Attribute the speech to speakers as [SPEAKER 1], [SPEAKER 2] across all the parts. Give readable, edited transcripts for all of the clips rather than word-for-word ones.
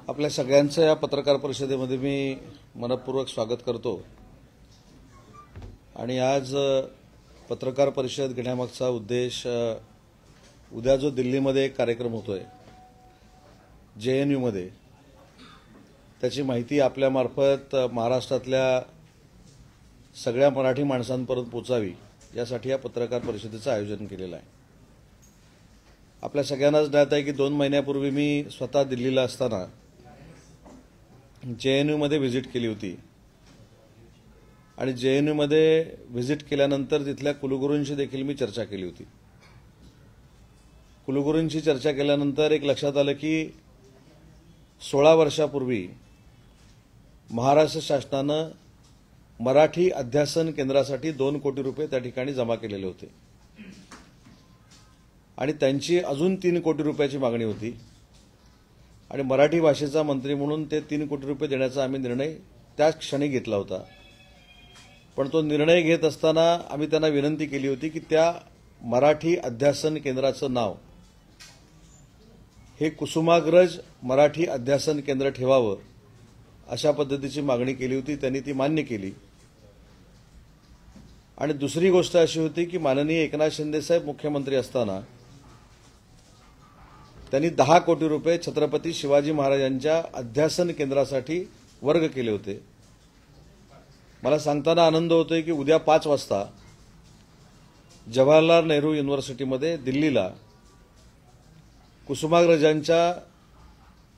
[SPEAKER 1] आपल्या सगळ्यांचं या पत्रकार परिषदेमध्ये मी मनपूर्वक स्वागत करतो आणि आज पत्रकार परिषद घेण्यामागचा उद्देश उद्या जो दिल्लीमध्ये एक कार्यक्रम होतोय JNUमध्ये त्याची माहिती आपल्यामार्फत महाराष्ट्रातल्या सगळ्या मराठी माणसांपर्यंत पोहोचावी यासाठी या पत्रकार परिषदेचं आयोजन केलेलं आहे। आपल्या सगळ्यांनाच ज्ञात आहे की 2 महिन्यापूर्वी मी स्वतः दिल्लीला असताना JNUमध्ये व्हिजिट केली होती आणि JNUमध्ये व्हिजिट केल्यानंतर तिथल्या कुलगुरूंशी देखील मी चर्चा केली होती। कुलगुरूंशी चर्चा केल्यानंतर एक लक्षात आलं की 16 वर्षापूर्वी महाराष्ट्र शासनानं मराठी अध्यासन केंद्रासाठी 2 कोटी रुपये त्या ठिकाणी जमा केलेले होते आणि त्यांची अजून 3 कोटी रुपयाची मागणी होती आणि मराठी भाषेचा मंत्री म्हणून ते 3 कोटी रुपये देण्याचा आम्ही निर्णय त्याच क्षणी घेतला होता। पण तो निर्णय घेत असताना आम्ही त्यांना विनंती केली होती की त्या मराठी अध्यासन केंद्राचं नाव हे कुसुमाग्रज मराठी अध्यासन केंद्र ठेवावं अशा पद्धतीची मागणी केली होती। त्यांनी ती मान्य केली आणि दुसरी गोष्ट अशी होती की माननीय एकनाथ शिंदे साहेब मुख्यमंत्री असताना त्यांनी 10 कोटी रुपये छत्रपती शिवाजी महाराजांच्या अध्यासन केंद्रासाठी वर्ग केले होते। मला सांगताना आनंद होतोय की उद्या 5 वाजता जवाहरलाल नेहरू युनिव्हर्सिटीमध्ये दिल्लीला कुसुमाग्रजांच्या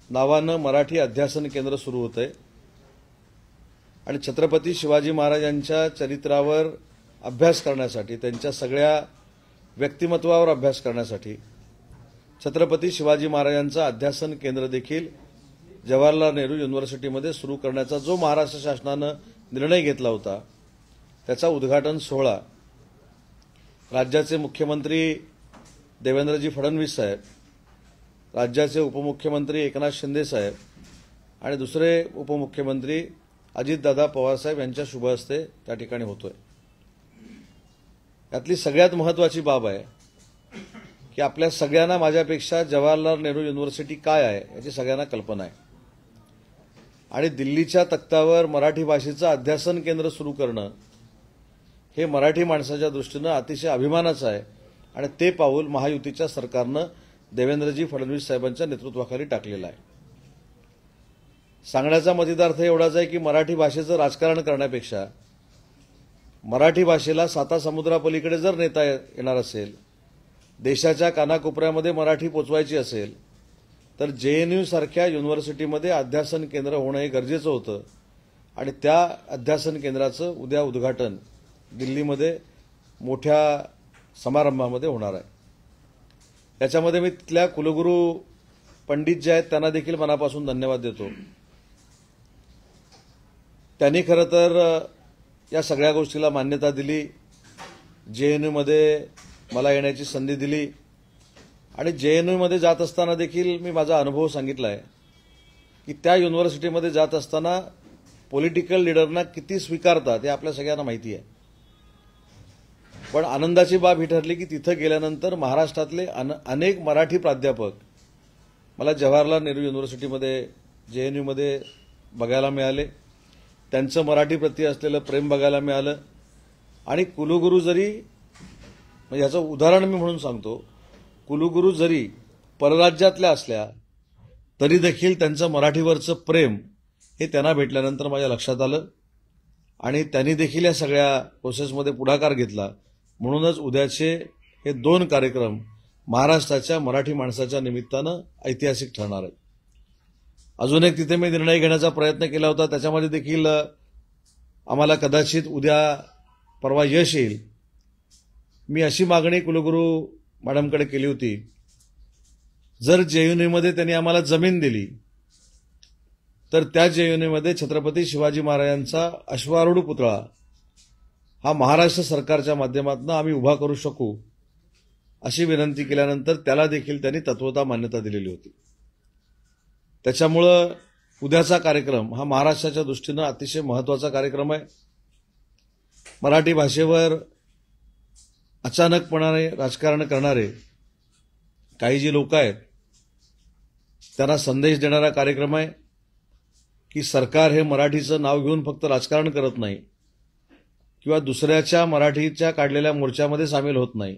[SPEAKER 1] नावानं मराठी अध्यासन केंद्र सुरू होतंय आणि छत्रपती शिवाजी महाराजांच्या चरित्रावर अभ्यास करण्यासाठी त्यांच्या सगळ्या व्यक्तिमत्वावर अभ्यास करण्यासाठी छत्रपती शिवाजी महाराजांचं अध्यासन केंद्र देखील जवाहरलाल नेहरू युनिव्हर्सिटीमध्ये सुरू करण्याचा जो महाराष्ट्र शासनानं निर्णय घेतला होता त्याचा उद्घाटन सोहळा राज्याचे मुख्यमंत्री देवेंद्रजी फडणवीस साहेब, राज्याचे उपमुख्यमंत्री एकनाथ शिंदे साहेब आणि दुसरे उपमुख्यमंत्री अजितदादा पवार साहेब यांच्या शुभ हस्ते त्या ठिकाणी होतोय। यातली सगळ्यात महत्त्वाची बाब आहे की आपल्या सगळ्यांना माझ्यापेक्षा जवाहरलाल नेहरू युनिव्हर्सिटी काय आहे याची सगळ्यांना कल्पना आहे आणि दिल्लीच्या तख्तावर मराठी भाषेचं अध्यासन केंद्र सुरू करणं हे मराठी माणसाच्या दृष्टीनं अतिशय अभिमानाचं आहे आणि ते पाऊल महायुतीच्या सरकारनं देवेंद्रजी फडणवीस साहेबांच्या नेतृत्वाखाली टाकलेलं आहे। सांगण्याचा मतितार्थ एवढाच आहे की मराठी भाषेचं राजकारण करण्यापेक्षा मराठी भाषेला सातासमुद्रापलीकडे जर नेता येणार असेल, देशाच्या कानाकोपऱ्यामध्ये मराठी पोचवायची असेल तर JNU सारख्या युनिव्हर्सिटीमध्ये अध्यासन केंद्र होणं हे गरजेचं होतं आणि त्या अध्यासन केंद्राचं उद्या उद्घाटन दिल्लीमध्ये मोठ्या समारंभामध्ये होणार आहे। याच्यामध्ये मी तिथल्या कुलगुरू पंडित जे आहेत त्यांना देखील मनापासून धन्यवाद देतो। त्यांनी खरं तर या सगळ्या गोष्टीला मान्यता दिली, JNUमध्ये मला येण्याची संधी दिली आणि JNUमध्ये जात असताना देखील मी माझा अनुभव सांगितला आहे की त्या युनिव्हर्सिटीमध्ये जात असताना पॉलिटिकल लीडरना किती स्वीकारतात हे आपल्या सगळ्यांना माहिती आहे। पण आनंदाची बाब ही ठरली की तिथं गेल्यानंतर महाराष्ट्रातले अनेक मराठी प्राध्यापक मला जवाहरलाल नेहरू युनिव्हर्सिटीमध्ये JNUमध्ये बघायला मिळाले, त्यांचं मराठीप्रती असलेलं प्रेम बघायला मिळालं आणि कुलगुरू जरी म्हणजे याचं उदाहरण मी म्हणून सांगतो, कुलगुरू जरी परराज्यातल्या असल्या तरी देखील त्यांचं मराठीवरचं प्रेम हे त्यांना भेटल्यानंतर माझ्या लक्षात आलं आणि त्यांनी देखील या सगळ्या प्रोसेसमध्ये पुढाकार घेतला। म्हणूनच उद्याचे हे 2 कार्यक्रम महाराष्ट्राच्या मराठी माणसाच्या निमित्तानं ऐतिहासिक ठरणार आहेत। अजून एक तिथे मी निर्णय घेण्याचा प्रयत्न केला होता, त्याच्यामध्ये देखील आम्हाला कदाचित उद्या परवा यश येईल। मी अशी मागणी कुलगुरू मॅडमकडे केली होती, जर JNUमध्ये त्यांनी आम्हाला जमीन दिली तर त्या JNUमध्ये छत्रपती शिवाजी महाराजांचा अश्वारूढ पुतळा हा महाराष्ट्र सरकारच्या माध्यमातून आम्ही उभा करू शकू अशी विनंती केल्यानंतर त्याला देखील त्यांनी तत्वतः मान्यता दिलेली होती। त्याच्यामुळं उद्याचा कार्यक्रम हा महाराष्ट्राच्या दृष्टीनं अतिशय महत्त्वाचा कार्यक्रम आहे। मराठी भाषेवर अचानकपणाने राजकारण करणारे काही जी लोक आहेत त्यांना संदेश देणारा कार्यक्रम आहे की सरकार हे मराठीचं नाव घेऊन फक्त राजकारण करत नाही किंवा दुसऱ्याच्या मराठीच्या काढलेल्या मोर्चामध्ये सामील होत नाही,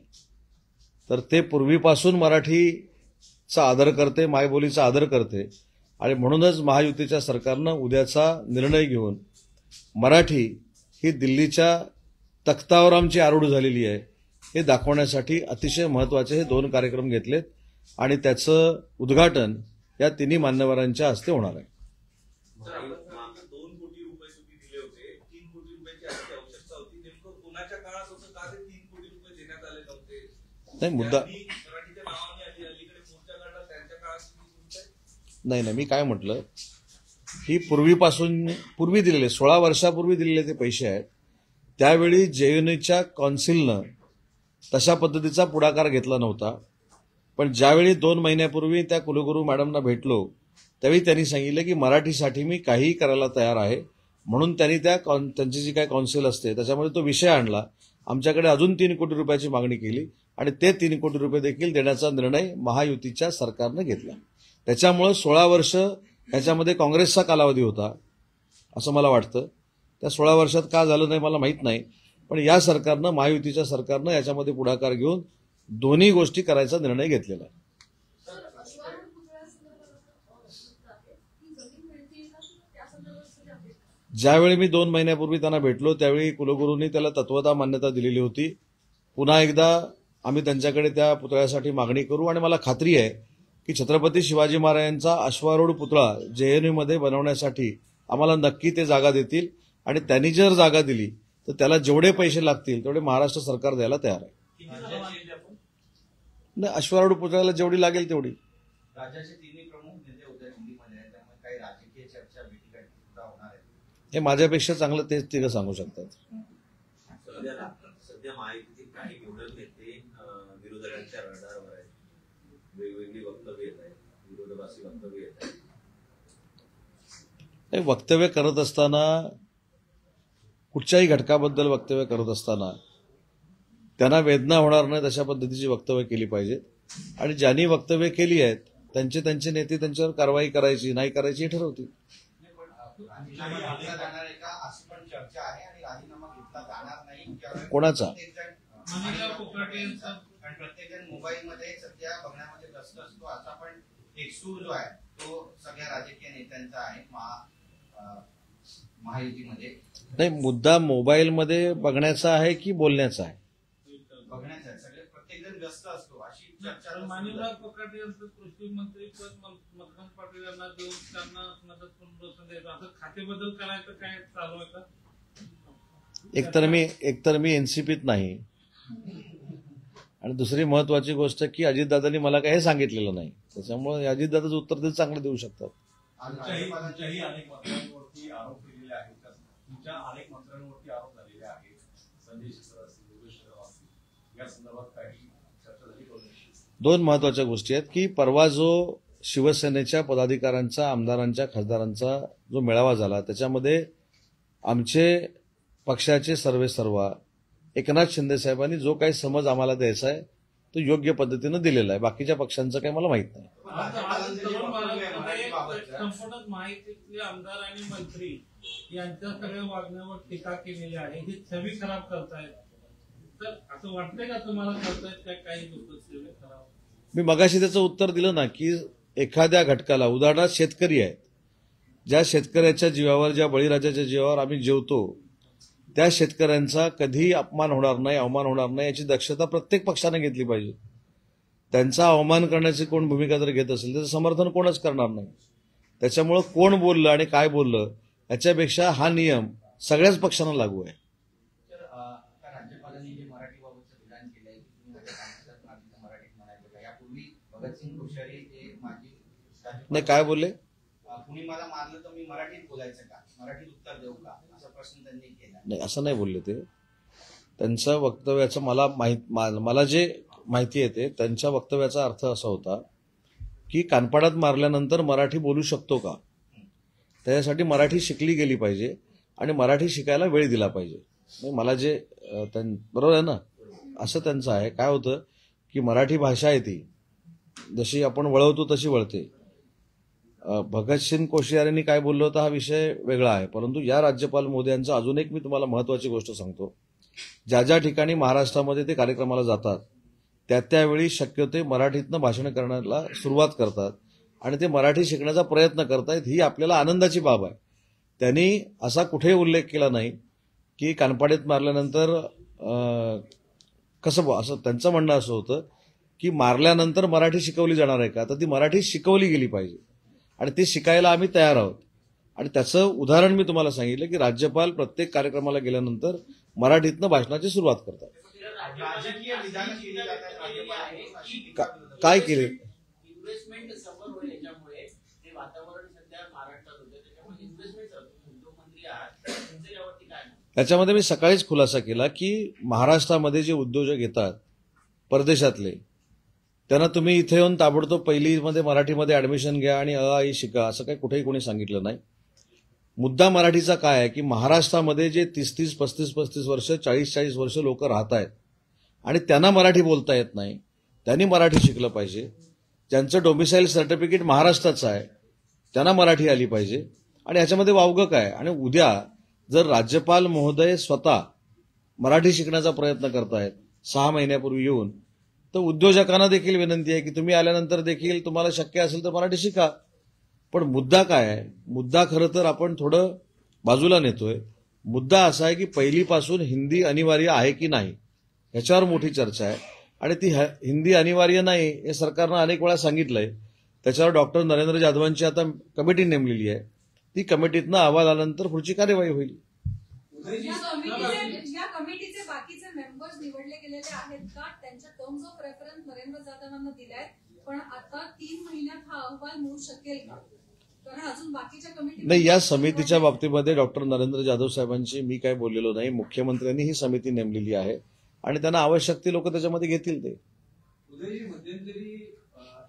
[SPEAKER 1] तर ते पूर्वीपासून मराठीचा आदर करते, मायबोलीचा आदर करते. आणि म्हणूनच महायुतीच्या सरकारनं उद्याचा निर्णय घेऊन मराठी ही दिल्लीच्या तख्तावर आमची आरूढ झालेली आहे हे दाखवण्यासाठी अतिशय महत्त्वाचे हे 2 कार्यक्रम घेतलेत आणि त्याचं उद्घाटन या तिन्ही मान्यवरांच्या हस्ते होणार आहे.
[SPEAKER 2] 2 कोटी रुपये तुम्ही दिले होते, 3 कोटी रुपयाची आवश्यकता होती. नेमकं कोणाच्या काळात होतं का ते 3 कोटी रुपये देण्यात आले नव्हते?
[SPEAKER 1] नाही, मुद्दा
[SPEAKER 2] मराठीच्या नावाने अलीकडे मोर्चा काढला त्यांच्या काळात
[SPEAKER 1] नाही, मी काय म्हटलं, ही पूर्वी दिलेले 16 वर्षापूर्वी दिलेले ते पैसे आहेत. त्यावेळी जेएनयूच्या कौन्सिलनं तशा पद्धतीचा पुढाकार घेतला नव्हता. पण ज्यावेळी 2 महिन्यापूर्वी त्या कुलगुरू मॅडमना भेटलो त्यावेळी त्यांनी सांगितलं की मराठीसाठी मी काहीही करायला तयार आहे. म्हणून त्यांनी त्यांची जी काय कौन्सिल असते त्याच्यामध्ये तो विषय आणला. आमच्याकडे अजून 3 कोटी रुपयाची मागणी केली आणि ते 3 कोटी रुपये देखील देण्याचा निर्णय महायुतीच्या सरकारनं घेतला. त्याच्यामुळे 16 वर्ष ह्याच्यामध्ये काँग्रेसचा कालावधी होता असं मला वाटतं. त्या 16 वर्षात का झालं नाही मला माहीत नाही, पण या सरकारनं, महायुतीच्या सरकारनं याच्यामध्ये पुढाकार घेऊन दोन्ही गोष्टी करायचा निर्णय घेतलेला आहे. ज्यावेळी मी 2 महिन्यापूर्वी त्यांना भेटलो त्यावेळी कुलगुरूंनी त्याला तत्वता मान्यता दिलेली होती. पुन्हा एकदा आम्ही त्यांच्याकडे त्या पुतळ्यासाठी मागणी करू आणि मला खात्री आहे की छत्रपती शिवाजी महाराजांचा अश्वारूढ पुतळा जेएनयूमध्ये बनवण्यासाठी आम्हाला नक्की ते जागा देतील आणि त्यांनी जर जागा दिली तर त्याला जेवढे पैसे लागतील तेवढे महाराष्ट्र सरकार द्यायला तयार आहे. नाही, अश्वारूढ पुतळ्याला जेवढी लागेल तेवढी.
[SPEAKER 3] राज्याचे तिन्ही प्रमुख नेते उद्या दिल्लीमध्ये आहेत, त्यामुळे काही राजकीय चर्चा भेटीगाठी सुद्धा होणार आहेत.
[SPEAKER 1] हे माझ्यापेक्षा चांगलं तेच तिघं सांगू शकतात.
[SPEAKER 2] सध्या महायुतीतील काही निवडक नेते विरोधकांच्या रडारवर आहेत, वेगवेगळी वक्तव्य येत आहेत, विरोधाभासी वक्तव्य येत आहेत.
[SPEAKER 1] हे वक्तव्य करत असताना, कुठच्याही घटकाबद्दल वक्तव्य करत असताना त्यांना वेदना होणार नाही तशा पद्धतीची वक्तव्य केली पाहिजेत. आणि ज्यांनी वक्तव्य केली आहेत त्यांचे नेते त्यांच्यावर कारवाई करायची नाही करायची हे ठरवतील. कोणाचा?
[SPEAKER 3] प्रत्येकजण मोबाईलमध्ये सध्या बघण्यामध्ये व्यस्त असतो. असा पण एक सूर जो आहे तो सगळ्या राजकीय नेत्यांचा आहे महायुतीमध्ये.
[SPEAKER 1] नाही, मुद्दा मोबाईलमध्ये बघण्याचा आहे की बोलण्याचा आहे?
[SPEAKER 3] बघण्याचा आहे. सगळे प्रत्येकजण व्यस्त असतो अशी चर्चा.
[SPEAKER 4] माणिकराव कोकाटे यांचं कृषी मंत्री पद मकरंद पाटील यांना देऊन त्यांना मदत करून द्यायचं असं खातेबदल करायचं काय चालू आहे का?
[SPEAKER 1] एकतर मी एनसीपीत नाही आणि दुसरी महत्वाची गोष्ट की अजितदादांनी मला काही सांगितलेलं नाही. त्याच्यामुळे अजितदादाचं उत्तर ते चांगलं देऊ शकतात.
[SPEAKER 5] तुमच्याही अनेक मंत्र्यांवरती आरोप केलेले आहेत, तुमच्या अनेक मंत्र्यांवरती आरोप झालेले आहेत. संजय शिरसाट असतील, योगेश शेट्टी असतील, या संदर्भात काही चर्चा झाली?
[SPEAKER 1] 2 महत्वाच्या गोष्टी आहेत की परवा जो शिवसेनेच्या पदाधिकाऱ्यांचा, आमदारांच्या, खासदारांचा जो मेळावा झाला त्याच्यामध्ये आमचे पक्षाचे सर्वेसर्वा एकनाथ शिंदे साहेबांनी जो काही समज आम्हाला द्यायचा आहे तो योग्य पद्धतीनं दिलेला आहे. बाकीच्या पक्षांचं काही मला माहित नाही.
[SPEAKER 4] संपूर्ण माहितीतले आमदार आणि मंत्री यांच्या सगळ्या वागण्यावर टीका केलेली आहे. ही छवी खराब करतायत. तर असं वाटतंय का तुम्हाला करतायत काय काही लोक छवी खराब?
[SPEAKER 1] मी मगाशी त्याचं उत्तर दिलं ना की एखाद्या घटकाला, उदाहरणार्थ शेतकरी आहेत, ज्या शेतकऱ्याच्या जीवावर, ज्या बळीराजाच्या जीवावर आम्ही जेवतो त्या शेतकऱ्यांचा कधीही अपमान होणार नाही, अवमान होणार नाही याची दक्षता प्रत्येक पक्षाने घेतली पाहिजे. त्यांचा अवमान करण्याची कोण भूमिका जर घेत असेल त्याचं समर्थन कोणच करणार नाही. त्याच्यामुळं कोण बोललं आणि काय बोललं याच्यापेक्षा हा नियम सगळ्याच पक्षांना लागू आहे.
[SPEAKER 3] राज्यपालांनी जे मराठीबाबतचं विधान केलंय की तुम्ही मराठीत म्हणायचं, यापूर्वी भगतसिंग कोश्यारी जे माजी
[SPEAKER 1] नाही काय बोलले,
[SPEAKER 3] कुणी मला मारलं तर मी मराठीत बोलायचं का, मराठीत उत्तर देऊ का, असा प्रश्न त्यांनी केला.
[SPEAKER 1] नाही असं नाही बोलले ते. त्यांच्या वक्तव्याचं मला जे माहिती येते त्यांच्या वक्तव्याचा अर्थ असा होता की कानपाडात मारल्यानंतर मराठी बोलू शकतो का, त्याच्यासाठी मराठी शिकली गेली पाहिजे आणि मराठी शिकायला वेळ दिला पाहिजे. मला जे बरोबर आहे ना, असं त्यांचं आहे. काय होतं की मराठी भाषा आहे ती जशी आपण वळवतो तशी वळते. भगतसिंग कोश्यारींनी काय बोललो होतं हा विषय वेगळा आहे, परंतु या राज्यपाल महोदयांचं अजून एक मी तुम्हाला महत्वाची गोष्ट सांगतो. ज्या ज्या ठिकाणी महाराष्ट्रामध्ये ते कार्यक्रमाला जातात त्यावेळी शक्यतो मराठीतनं भाषण करण्याला सुरुवात करतात आणि ते मराठी शिकण्याचा प्रयत्न करतायत, ही आपल्याला आनंदाची बाब आहे. त्यांनी असा कुठेही उल्लेख केला नाही की कानपाडीत मारल्यानंतर कसं असं त्यांचं म्हणणं असं होतं की मारल्यानंतर मराठी शिकवली जाणार आहे का, तर ती मराठी शिकवली गेली पाहिजे आणि ते शिकायला आम्ही तयार आहोत. आणि त्याचं उदाहरण मी तुम्हाला सांगितलं की राज्यपाल प्रत्येक कार्यक्रमाला गेल्यानंतर मराठीतनं भाषणाची सुरुवात करतात.
[SPEAKER 3] राजकीय विधान केली जातात राज्यपाल
[SPEAKER 1] काय केले?
[SPEAKER 6] इन्व्हेस्टमेंट सफर होईल याच्यामुळे ते वातावरण सध्या महाराष्ट्रात होतं, त्याच्यामुळे इन्व्हेस्टमेंट उद्योगमंत्री आहात, तुमचं यावरती काय मत?
[SPEAKER 1] त्याच्यामध्ये मी सकाळीच खुलासा केला की महाराष्ट्रामध्ये जे उद्योजक येतात परदेशातले, त्यांना तुम्ही इथे येऊन ताबडतोब पहिलीमध्ये मराठीमध्ये ऍडमिशन घ्या आणि अ आई शिका असं काही कुठेही कोणी सांगितलं नाही. मुद्दा मराठीचा काय आहे की महाराष्ट्रामध्ये जे 30-30, 35-35 वर्ष, 40-40 वर्ष लोक राहत आहेत आणि त्यांना मराठी बोलता येत नाही, त्यांनी मराठी शिकलं पाहिजे. ज्यांचं डोमिसाईल सर्टिफिकेट महाराष्ट्राचं आहे त्यांना मराठी आली पाहिजे. आणि ह्याच्यामध्ये वावगं काय? आणि उद्या जर राज्यपाल महोदय स्वतः मराठी शिकण्याचा प्रयत्न करतायत 6 महिन्यापूर्वी येऊन, तर उद्योजकांना देखील विनंती आहे की तुम्ही आल्यानंतर देखील तुम्हाला शक्य असेल तर मराठी शिका. पण मुद्दा काय आहे? मुद्दा खरं तर आपण थोडं बाजूला नेतोय. मुद्दा असा आहे की पहिलीपासून हिंदी अनिवार्य आहे की नाही याच्यावर मोठी चर्चा आहे. आणि ती हिंदी अनिवार्य नाही हे सरकारनं अनेक वेळा सांगितलंय. त्याच्यावर डॉक्टर नरेंद्र जाधवांची आता कमिटी नेमलेली आहे. ती कमिटीतनं अहवाल आल्यानंतर पुढची कार्यवाही होईल.
[SPEAKER 7] या कमिटीचे बाकीचे मेंबर्स निवडले गेलेले आहेत का? त्यांच्या टर्म्स ऑफ रेफरन्स नरेंद्र जाधवांना दिलाय, पण आता 3 महिन्यात हा अहवाल मिळू शकेल का? कारण अजून बाकीच्या कमिटी
[SPEAKER 1] नाही, या समितीच्या बाबतीमध्ये डॉक्टर नरेंद्र जाधव साहेबांची मी काय बोललेलो नाही. मुख्यमंत्र्यांनी ही समिती नेमलेली आहे आणि त्यांना आवश्यक ते लोक त्याच्यामध्ये घेतील. ते
[SPEAKER 5] उदयजी, मध्यंतरी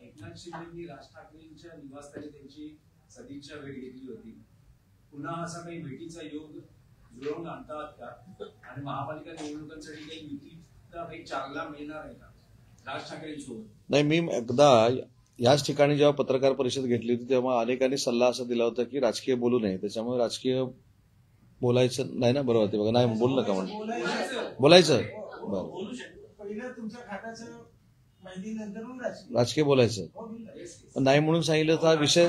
[SPEAKER 5] एकनाथ शिंदेंनी राज ठाकरेंच्या निवासस्थानी त्यांची सदिच्छा भेट घेतली होती. पुन्हा असा काही भेटीचा योग जुळवून आणतात का? आणि महापालिका निवडणुकांसाठी काही युतीचा काही चालना मिळणार आहे का राज ठाकरेंसोबत?
[SPEAKER 1] नाही, मी एकदा याच ठिकाणी जेव्हा पत्रकार परिषद घेतली होती तेव्हा अनेकांनी सल्ला असा दिला होता की राजकीय बोलू नये, त्याच्यामुळे राजकीय बोलायचं नाही ना. बरोबर ते बघा, नाही बोलू नका म्हणून बोलायचं. बरं,
[SPEAKER 8] पहिलं तुमच्या खात्याचं माहिती नंतर मग
[SPEAKER 1] राजकीय बोलायचं नाही म्हणून सांगितलं तर हा विषय,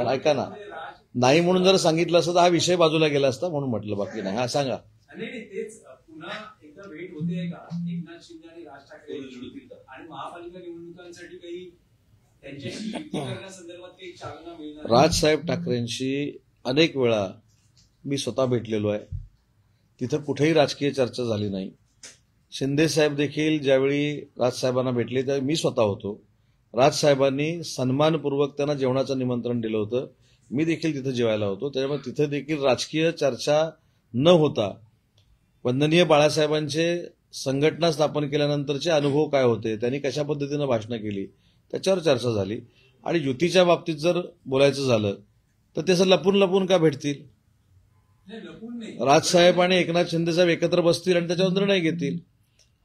[SPEAKER 1] ऐका ना, नाही म्हणून जर सांगितलं असतं तर हा विषय बाजूला गेला असता म्हणून म्हटलं, बाकी नाही. हा सांगा.
[SPEAKER 5] नाही, तेच पुन्हा एकदा भेट होते का एकनाथ शिंदे आणि राज ठाकरे आणि महापालिका निवडणुकांसाठी काही त्यांच्याशी युती करण्यासंदर्भात काही चालना मिळणार?
[SPEAKER 1] राजसाहेब ठाकरेंशी अनेक वेळा मी स्वतः भेटलेलो आहे. तिथं कुठेही राजकीय चर्चा झाली नाही. शिंदे साहेब देखील ज्यावेळी राजसाहेबांना भेटले त्यावेळी मी स्वतः होतो. राजसाहेबांनी सन्मानपूर्वक त्यांना जेवणाचं निमंत्रण दिलं होतं. मी देखील तिथं जेवायला होतो. त्याच्यामुळे तिथं देखील राजकीय चर्चा न होता वंदनीय बाळासाहेबांचे संघटना स्थापन केल्यानंतरचे अनुभव काय होते, त्यांनी कशा पद्धतीनं भाषणं केली त्याच्यावर चर्चा झाली. आणि युतीच्या बाबतीत जर बोलायचं झालं तर ते लपून लपून का भेटतील? राजसाहेब आणि एकनाथ शिंदेसाहेब एकत्र बसतील आणि त्याच्यावर निर्णय घेतील.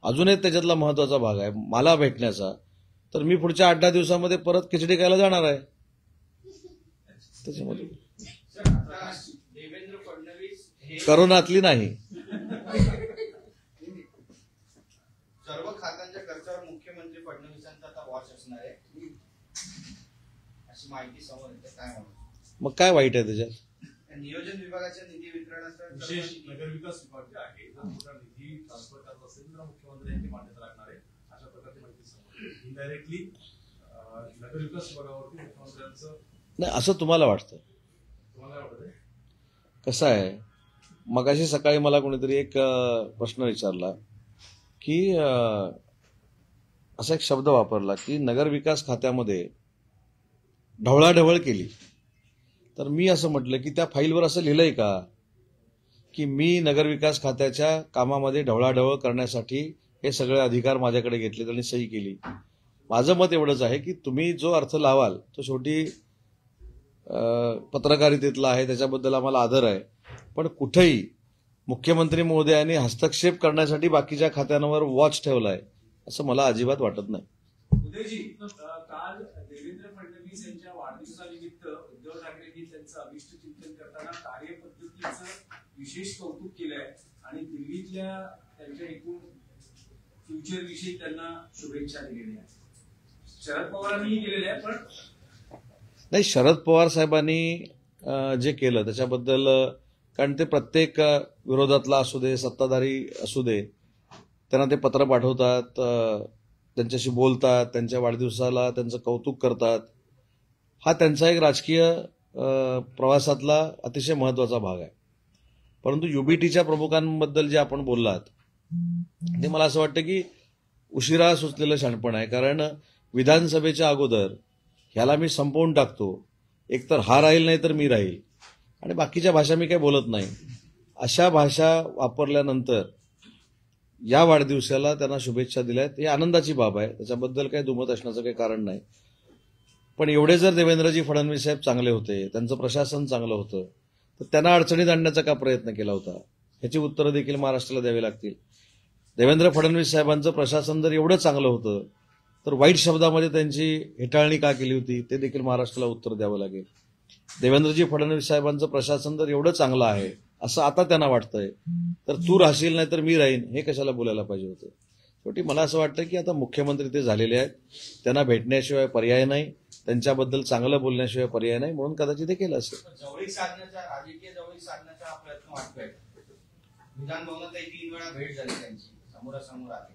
[SPEAKER 1] अजून एक त्याच्यातला महत्वाचा भाग आहे मला भेटण्याचा, तर मी पुढच्या 8-10 दिवसामध्ये परत खिचडी खायला जाणार आहे. त्याच्यामध्ये
[SPEAKER 3] देवेंद्र फडणवीस हे
[SPEAKER 1] करोनातली नाही.
[SPEAKER 3] सर्व खात्यांच्या खर्चावर मुख्यमंत्री फडणवीसांचा आता वॉच असणार आहे अशी माहिती समोर येते. काय म्हणून
[SPEAKER 1] मग काय वाईट आहे त्याच्यात?
[SPEAKER 3] नियोजन विभागाच्या निधी वितरणाचा
[SPEAKER 5] विशेष नगरविकास विभाग जे आहे हा मोठा निधी ट्रान्सफर करत असेल तर मुख्यमंत्र्यांची मान्यता लागणार आहे अशा प्रकारची माहिती समोर येते. इनडायरेक्टली नगरविकास विभागावरती मुख्यमंत्र्यांचं
[SPEAKER 1] नाही असं तुम्हाला वाटतं?
[SPEAKER 5] तुम्हाला काय वाटतंय?
[SPEAKER 1] कसं आहे, मगाशी सकाळी मला कोणीतरी एक प्रश्न विचारला की असा एक शब्द वापरला की नगरविकास खात्यामध्ये ढवळाढवळ केली. तर मी असं म्हटलं की त्या फाईलवर असं लिहिलंय का की मी नगरविकास खात्याच्या कामामध्ये ढवळाढवळ करण्यासाठी हे सगळे अधिकार माझ्याकडे घेतले आणि सही केली? माझं मत एवढंच आहे की तुम्ही जो अर्थ लावाल तो शेवटी पत्रकारितेतला आहे, त्याच्याबद्दल आम्हाला आदर आहे. पण कुठेही मुख्यमंत्री महोदयांनी हस्तक्षेप करण्यासाठी बाकीच्या खात्यांवर वॉच ठेवलाय असं मला अजिबात वाटत नाही.
[SPEAKER 5] उदयजी, काल देवेंद्र फडणवीस फडणवीस यांच्या वाढदिवसानिमित्त उद्धव ठाकरेंनी त्यांचं अभिष्ट चिंतन करताना कार्यपद्धतीचं विशेष कौतुक केलंय आणि दिल्लीतल्या त्यांच्या एकूण फ्युचर विषयी त्यांना शुभेच्छा दिलेल्या आहेत. शरद पवारांनीही केलेल्या आहे, पण
[SPEAKER 1] नाही, शरद पवार साहेबांनी जे केलं त्याच्याबद्दल, कारण ते प्रत्येक विरोधातला असू दे, सत्ताधारी असू दे, त्यांना ते पत्र पाठवतात, त्यांच्याशी बोलतात, त्यांच्या वाढदिवसाला त्यांचं कौतुक करतात. हा त्यांचा एक राजकीय प्रवासातला अतिशय महत्वाचा भाग आहे. परंतु युबीटीच्या प्रमुखांबद्दल जे आपण बोललात ते मला असं वाटतं की उशिरा सुचलेलं शहाणपण आहे. कारण विधानसभेच्या अगोदर ह्याला मी संपवून टाकतो, एकतर हा राहील नाही तर मी राहील, आणि बाकीच्या भाषा मी काही बोलत नाही, अशा भाषा वापरल्यानंतर या वाढदिवसाला त्यांना शुभेच्छा दिल्यात. ही आनंदाची बाब आहे, त्याच्याबद्दल काही दुमत असण्याचं काही कारण नाही. पण एवढे जर देवेंद्रजी फडणवीस साहेब चांगले होते, त्यांचं प्रशासन चांगलं होतं, तर त्यांना अडचणीत आणण्याचा का प्रयत्न केला होता, ह्याची उत्तरं देखील महाराष्ट्राला द्यावी लागतील. देवेंद्र फडणवीस साहेबांचं प्रशासन जर एवढं चांगलं होतं तर वाईट शब्दामध्ये त्यांची हेटाळणी का केली होती, ते देखील महाराष्ट्राला उत्तर द्यावं लागेल. देवेंद्रजी फडणवीस साहेबांचं प्रशासन जर एवढं चांगलं आहे असं आता त्यांना वाटतंय, तर तू राहशील नाही तर मी राहीन हे कशाला बोलायला पाहिजे होतं. शेवटी मला असं वाटतं की आता मुख्यमंत्री ते झालेले आहेत, त्यांना भेटण्याशिवाय पर्याय नाही, त्यांच्याबद्दल चांगलं बोलण्याशिवाय पर्याय नाही, म्हणून कदाचित ते केलं असेल.
[SPEAKER 3] जवळीक साधण्याचा, राजकीय जवळीक साधण्याचा हा प्रयत्न वाटतोय. विधान भवनातही 3 वेळा भेट झाली त्यांची, समोरासमोर आले.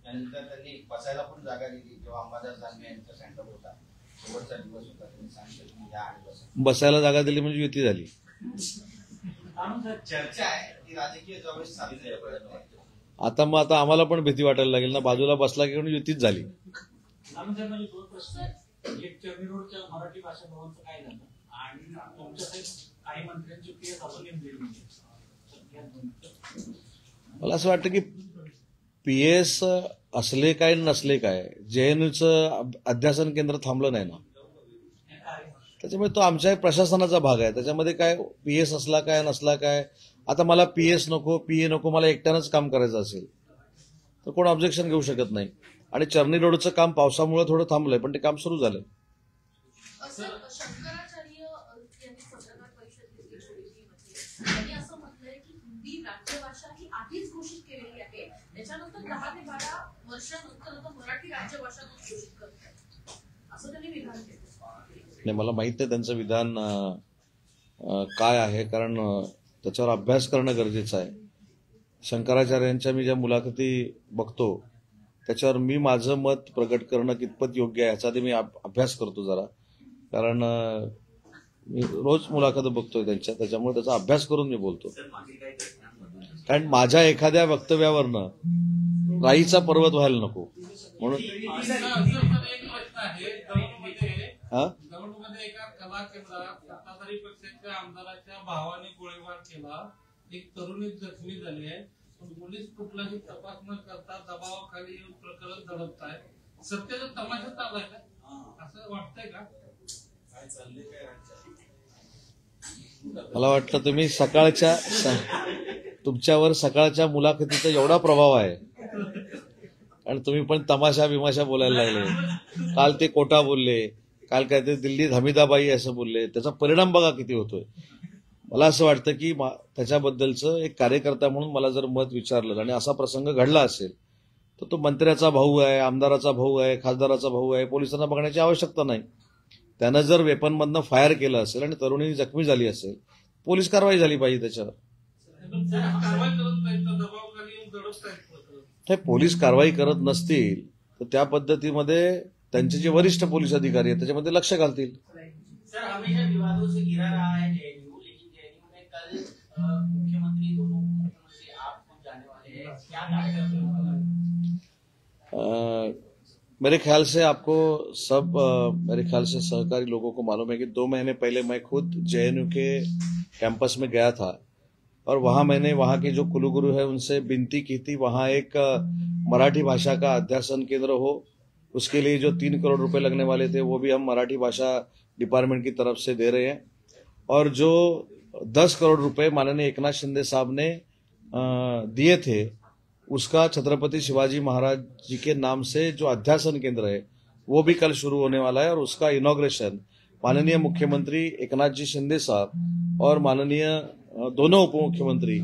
[SPEAKER 3] त्यानंतर त्यांनी बसायला पण जागा दिली. जेव्हा अंबादास दानवे यांचा सेंटर होता, शेवटचा दिवस होता, त्यांनी सांगितलं तुम्ही या आणि बसा.
[SPEAKER 1] बसायला जागा दिली म्हणजे युती झाली.
[SPEAKER 3] चर्चा आहे की राजकीय जवळीक साधण्याचा प्रयत्न आहे.
[SPEAKER 1] आता आम्हाला पण भीती वाटायला लागेल ना, बाजूला बसला की म्हणून युतीच झाली.
[SPEAKER 6] दोन प्रश्न आहेत. एक चर्नी रोडच्या मराठी भाषा भवनचं काय झालं, आणि तुमच्या काही मंत्र्यांची पीएस अजून दिली.
[SPEAKER 1] मला असं वाटतं की पीएस असले काय नसले काय, जेएनयूचं अध्यासन केंद्र थांबलं नाही ना, त्याच्यामुळे तो आमच्या प्रशासनाचा भाग आहे. त्याच्यामध्ये काय पीएस असला काय नसला काय, आता मला पीएस नको, पीए नको, मला एकट्यानंच काम करायचं असेल तर कोण ऑब्जेक्शन घेऊ शकत नाही. आणि चर्नी रोडचं काम पावसामुळे थोडं थांबलंय, पण ते काम सुरू झालंय.
[SPEAKER 7] शंकराचार्य यांनी पत्रकार परिषद घेतली छोटीमध्ये, त्यांनी असं म्हटलंय की हिंदी राज्यभाषा ही आधीच घोषित केलेली आहे, त्याच्यानंतर 10 ते 12 वर्षानंतर आता मराठी राज्यभाषा घोषित करतात, असं त्यांनी विधान केलं.
[SPEAKER 1] नाही, मला माहित नाही त्यांचं विधान काय आहे, कारण त्याच्यावर अभ्यास करणं गरजेचं आहे. शंकराचार्यांच्या मी ज्या मुलाखती बघतो त्याच्यावर मी माझं मत प्रकट करणं कितपत योग्य आहे ह्याचा मी अभ्यास करतो जरा, कारण मी रोज मुलाखत बघतोय त्यांच्या, त्याच्यामुळे त्याचा अभ्यास करून मी बोलतो. कारण माझ्या एखाद्या वक्तव्यावरनं राईचा पर्वत व्हायला नको म्हणून.
[SPEAKER 4] दौंडमध्ये एका कला केंद्रात सत्ताधारी पक्षाच्या आमदाराच्या भावाने गोळीबार केला, एक तरुणी जखमी झाली आहे, पण पोलीस कुठलाही तपास न करता दबावाखाली येऊन प्रकरण धडकत आहे. सत्याचा तमाशा चाललाय का, असं वाटतंय का? काय चाललंय काय राज्यात?
[SPEAKER 1] मला वाटलं तुम्ही तुमच्यावर सकाळच्या मुलाखतीचा एवढा प्रभाव आहे आणि तुम्ही पण तमाशा बिमाशा बोलायला लागले. काल ते कोटा बोलले, काल काय ते दिल्लीत हमीदाबाई असं बोलले, त्याचा परिणाम बघा किती होतोय. मला असं वाटतं की त्याच्याबद्दलचं एक कार्यकर्ता म्हणून मला जर मत विचारलं आणि असा प्रसंग घडला असेल तर तो मंत्र्याचा भाऊ आहे, आमदाराचा भाऊ आहे, खासदाराचा भाऊ आहे, पोलिसांना बघण्याची आवश्यकता नाही. त्यानं जर वेपनमधनं फायर केलं असेल आणि तरुणी जखमी झाली असेल, पोलीस कारवाई झाली पाहिजे त्याच्यावर. हे पोलीस कारवाई करत नसतील तर त्या पद्धतीमध्ये त्यांचे जे वरिष्ठ पोलीस अधिकारी आहेत त्याच्यामध्ये लक्ष घालतील.
[SPEAKER 6] सर, हमेशा विवादों से घिरा रहा है जेएनयू, लेकिन जेएनयू में कल मुख्यमंत्री, दोनों मुख्यमंत्री आप खुद जाने वाले हैं, क्या कार्यक्रम?
[SPEAKER 1] मेरे ख्याल से सहकारी लोगों को मालूम है कि 2 महीने पहले मैं खुद जेएनयू के कैंपस में गया था और वहां मैंने वहां के जो कुलगुरु है उनसे विनती की थी, वहां एक मराठी भाषा का अध्यासन केंद्र हो. उसके लिए जो 3 करोड़ रुपए लगने वाले थे वो भी हम मराठी भाषा डिपार्टमेंट की तरफ से दे रहे हैं. और जो 10 करोड़ रुपए माननीय एकनाथ शिंदे साहब ने दिए थे, उसका छत्रपति शिवाजी महाराज जी के नाम से जो अध्यासन केंद्र है वो भी कल शुरू होने वाला है और उसका इनॉग्रेशन माननीय मुख्यमंत्री एकनाथ जी शिंदे साहब और माननीय दोनों उप मुख्यमंत्री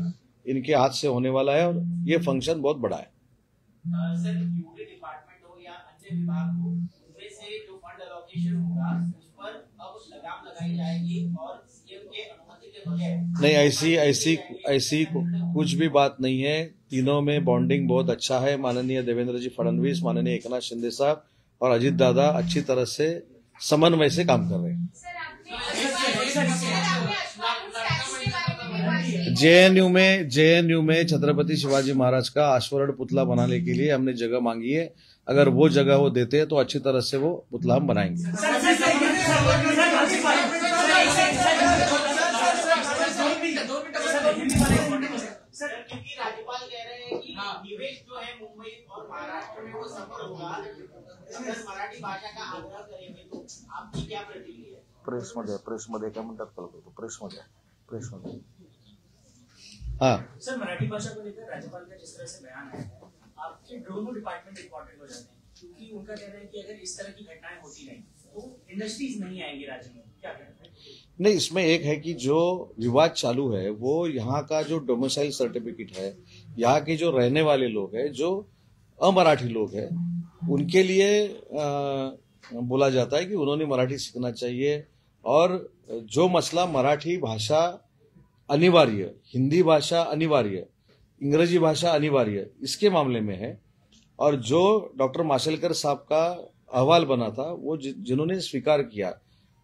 [SPEAKER 1] इनके हाथ से होने वाला है और ये फंक्शन बहुत बड़ा है।
[SPEAKER 6] सर यूडी डिपार्टमेंट हो या अन्य विभाग हो, उनमें से जो फंड एलोकेशन होगा उस पर अब लगाम लगाई जाएगी और सीएम के अनुमति के बगैर
[SPEAKER 1] नहीं, ऐसी कुछ भी बात नहीं है। तीनों में बॉन्डिंग बहुत अच्छा है। माननीय देवेंद्र जी फडणवीस, माननीय एकनाथ शिंदे साहब और अजित दादा अच्छी तरह से समन्वय से काम कर रहे हैं। जेएनयू में छत्रपति शिवाजी महाराज का अश्वरण पुतला बनाने के लिए हमने जगह मांगी है। अगर वो जगह वो देते हैं तो अच्छी तरह से वो पुतला हम बनाएंगे।
[SPEAKER 6] सर क्योंकि राज्यपाल कह रहे हैं कि निवेश जो है मुंबई और महाराष्ट्र में वो सफल होगा, अगर मराठी भाषा का आग्रह करेंगे तो आपकी क्या प्रतिक्रिया है?
[SPEAKER 1] प्रेसमध्ये काय म्हणतात कळतो प्रेसमध्ये हाँ
[SPEAKER 9] सर मराठी भाषा को लेकर राज्यपाल का जिस तरह से बयान है, आपके दोनों डिपार्टमेंट इंपॉर्टेंट हो जाते हैं क्योंकि उनका कहना है कि अगर इस तरह की घटनाएं होती नहीं तो इंडस्ट्रीज नहीं आएंगी राज्य में, क्या कहते हैं?
[SPEAKER 1] नहीं, इसमें एक है कि जो विवाद चालू है वो यहाँ का जो डोमिसाइल सर्टिफिकेट है, यहाँ के जो रहने वाले लोग हैं, जो अमराठी लोग हैं, उनके लिए बोला जाता है कि उन्होंने मराठी सीखना चाहिए। और जो मसला मराठी भाषा अनिवार्य, हिंदी भाषा अनिवार्य, इंग्रजी भाषा अनिवार्य, इसके मामले में है। और जो डॉक्टर माशेलकर साहब का अहवाल बना था वो जिन्होंने स्वीकार किया,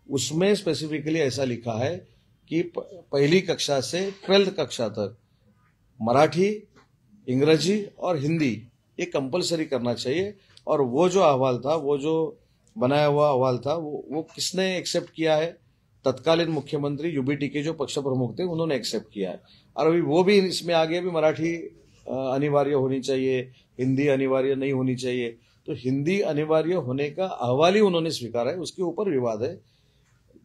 [SPEAKER 1] उसमें स्पेसिफिकली ऐसा लिखा है कि पहली कक्षा से 12th कक्षा तक मराठी, इंग्रजी और हिंदी ये कंपलसरी करना चाहिए। और वो जो अहवाल था, वो जो बनाया हुआ अहवाल था, वो किसने एक्सेप्ट किया है? तत्कालीन मुख्यमंत्री यूबीटी के जो पक्ष प्रमुख थे उन्होंने एक्सेप्ट किया है। और अभी वो भी इसमें आगे भी मराठी अनिवार्य होनी चाहिए, हिंदी अनिवार्य नहीं होनी चाहिए। तो हिंदी अनिवार्य होने का अहवाल ही उन्होंने स्वीकारा है, उसके ऊपर विवाद है।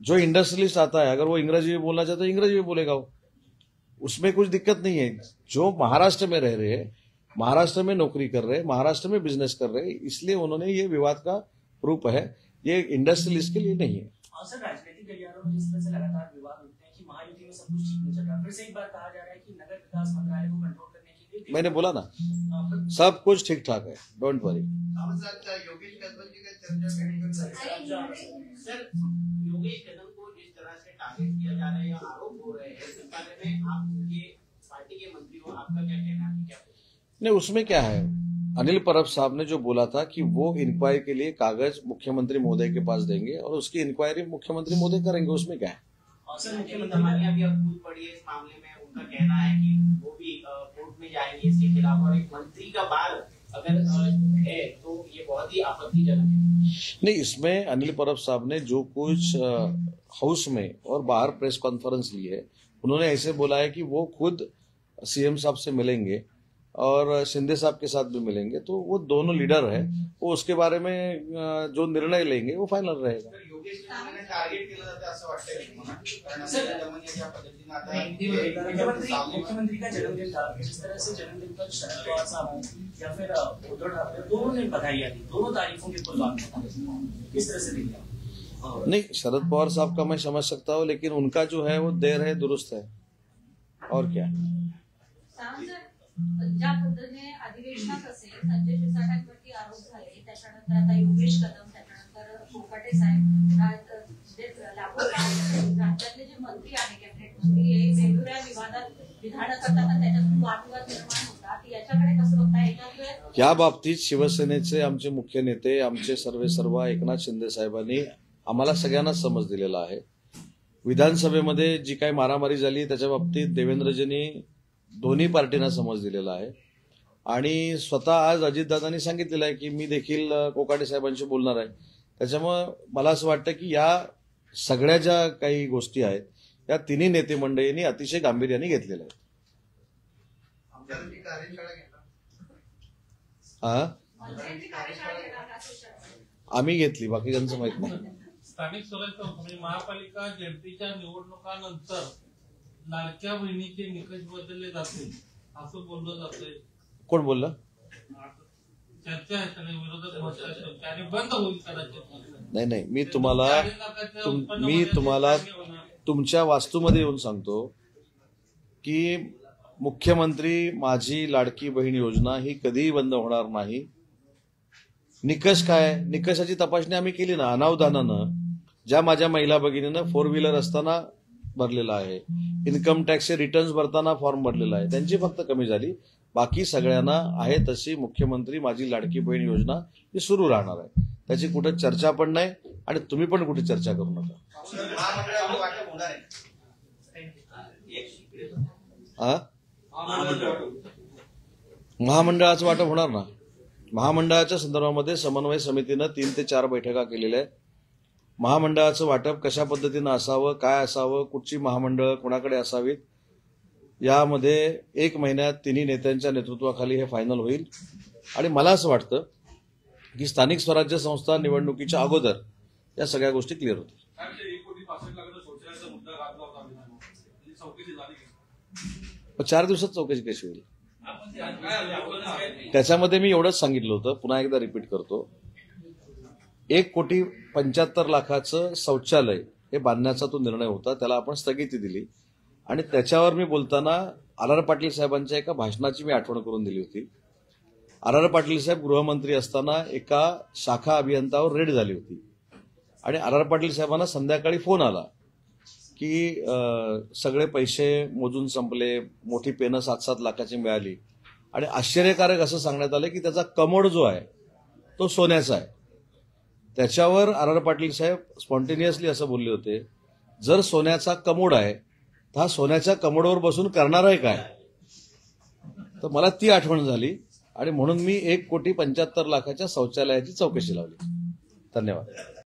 [SPEAKER 1] जो इंडस्ट्रियलिस्ट आता है, अगर वो अंग्रेजी में बोलना चाहता है इंग्रेजी में बोलेगा, वो उसमें कुछ दिक्कत नहीं है। जो महाराष्ट्र में रह रहे हैं, महाराष्ट्र में नौकरी कर रहे हैं, महाराष्ट्र में बिजनेस कर रहे हैं, इसलिए उन्होंने ये विवाद का रूप है, ये इंडस्ट्रियलिस्ट के लिए नहीं है।
[SPEAKER 9] सर राजनीतिक गलियारों में जिस तरह से लगातार विवाद होते हैं कि महायुति में सब कुछ ठीक नहीं चल रहा, फिर से एक बार कहा जा रहा है कि नगर विकास मंत्रालय को कंट्रोल करने के लिए
[SPEAKER 1] मैंने बोला ना, सब कुछ ठीक ठाक है, डोंट वरी।
[SPEAKER 3] योगेश कदम जी का चर्चा
[SPEAKER 6] सर योगेश कदम को जिस तरह से टारगेट किया जा रहा है या आरोप हो रहे हैं, इस बारे में आप उनके पार्टी के मंत्री हो, आपका क्या कहना है? क्या
[SPEAKER 1] नहीं, उसमें क्या है, अनिल परब साहब ने जो बोला था कि वो इंक्वायरी के लिए कागज मुख्यमंत्री महोदय के पास देंगे और उसकी इंक्वायरी मुख्यमंत्री महोदय करेंगे, उसमें क्या है?
[SPEAKER 6] सर मुख्यमंत्री अभी अब कूद पड़ी है इस मामले में, उनका कहना है कि वो भी कोर्ट में जाएंगे इसके खिलाफ, और एक मंत्री का बार अगर है तो ये बहुत ही आपत्तिजनक है।
[SPEAKER 1] नहीं, इसमें अनिल परब साहब ने जो कुछ हाउस में और बाहर प्रेस कॉन्फ्रेंस ली है, उन्होंने ऐसे बोला है कि वो खुद सीएम साहब से मिलेंगे और शिंदे साहब के साथ भी मिलेंगे। तो वो दोनों लीडर है, वो उसके बारे में जो निर्णय लेंगे वो फायनल रहेगा।
[SPEAKER 3] योगेश कदम टार्गेट केलं जातं असं वाटतंय तुम्हाला? कारण ज्या पद्धतीने आता
[SPEAKER 9] मुख्यमंत्री का जन्मदिन था, जिस तरह से जन्मदिन पर शरद पवार साहब या फिर उद्धव ठाकरे दोनों ने बधाई दी, दोनों तारीफों के कुर्बान, किस तरह से देखा?
[SPEAKER 1] नहीं, शरद पवार साहब का मैं समझ सकता हूँ, लेकिन उनका जो है वो देर है दुरुस्त है, और क्या।
[SPEAKER 7] ज्या पद्धतीने अधिवेशनात असेल संजय शिरसाटांवरती आरोप झाले, त्याच्यानंतर आता योगेश कदम, त्याच्यानंतर कोकाटे साहेब, राज्यातले जे मंत्री आहे, कॅबिनेट मंत्री, हे वेगवेगळ्या विवादात विधानं करतात आणि त्याच्यातून वादविवाद निर्माण होतात, याच्याकडे कसं बघताय?
[SPEAKER 1] या बाबतीत शिवसेनेचे आमचे मुख्य नेते, आमचे सर्व एकनाथ शिंदे साहेबांनी आम्हाला सगळ्यांना समज दिलेला आहे। विधानसभेमध्ये जी काही मारामारी झाली त्याच्या बाबतीत देवेंद्रजींनी दोन्ही पार्टींना समज दिलेला आहे आणि स्वतः आज अजितदादांनी सांगितलेलं आहे की मी देखील कोकाटे साहेबांशी बोलणार आहे। त्याच्यामुळे मला असं वाटतं की या सगळ्या ज्या काही गोष्टी आहेत या तिन्ही नेते मंडळींनी अतिशय गांभीर्याने घेतलेल्या आहेत। आम्ही घेतली, बाकीच्यांचं माहित नाही।
[SPEAKER 4] स्थानिक स्वराज्य महापालिका जनतेच्या निवडणुकानंतर लाडक्या बहिणीचे निकष बदलले जातील असं बोललं जातंय।
[SPEAKER 1] कोण बोललं?
[SPEAKER 4] चर्चा आहे सगळे विरोधक म्हणतात चर्चा आणि बंद होईल कदाचित.
[SPEAKER 1] नाही मी तुम्हाला तुमच्या वास्तूमध्ये येऊन सांगतो की मुख्यमंत्री माझी लाडकी बहीण योजना ही कधीही बंद होणार नाही. निकष काय? निकषाची तपासणी आम्ही केली ना. अनावधानानं ज्या माझ्या महिला भगिनीनं 4 व्हीलर असताना भरलेला आहे, इन्कम टॅक्सचे रिटर्न्स भरताना फॉर्म भरलेला आहे, त्यांची फक्त कमी झाली. बाकी सगळ्यांना आहे तशी मुख्यमंत्री माझी लाडकी बहीण योजना ही सुरू राहणार आहे. त्याची कुठे चर्चा पण नाही आणि तुम्ही पण कुठे चर्चा करू नका. महामंडळाचं वाटप होणार ना. महामंडळाच्या संदर्भामध्ये समन्वय समितीनं 3 ते 4 बैठका केलेल्या आहेत. महामंडळाचं वाटप कशा पद्धतीनं असावं, काय असावं, कुठची महामंडळ कोणाकडे असावीत, यामध्ये 1 महिन्यात तिन्ही नेत्यांच्या नेतृत्वाखाली हे फायनल होईल. आणि मला असं वाटतं की स्थानिक स्वराज्य संस्था निवडणुकीच्या अगोदर या सगळ्या गोष्टी क्लिअर होतील. 4 दिवसात चौकशी कशी होईल? त्याच्यामध्ये मी एवढंच सांगितलं होतं, पुन्हा एकदा रिपीट करतो. 1,75,00,000 शौचालय हे बांधण्याचा तो निर्णय होता, त्याला आपण स्थगिती दिली. आणि त्याच्यावर मी बोलताना आर पाटील साहेबांच्या एका भाषणाची मी आठवण करून दिली होती. आर पाटील साहेब गृहमंत्री असताना एका शाखा अभियंतावर रेड झाली होती आणि आर पाटील साहेबांना संध्याकाळी फोन आला की सगळे पैसे मोजून संपले, मोठी पेनं 7-7 लाखाची मिळाली. आणि आश्चर्यकारक असं सांगण्यात आलं की त्याचा कमोड जो आहे तो सोन्याचा आहे. त्याच्यावर आर पाटील साहेब स्पॉन्टेनियसली असं बोलले होते, जर सोन्याचा कमोड आहे तर हा सोन्याच्या कमोडवर बसून करणार आहे काय? तर मला ती आठवण झाली आणि म्हणून मी 1,75,00,000 शौचालयाची चौकशी लावली. धन्यवाद.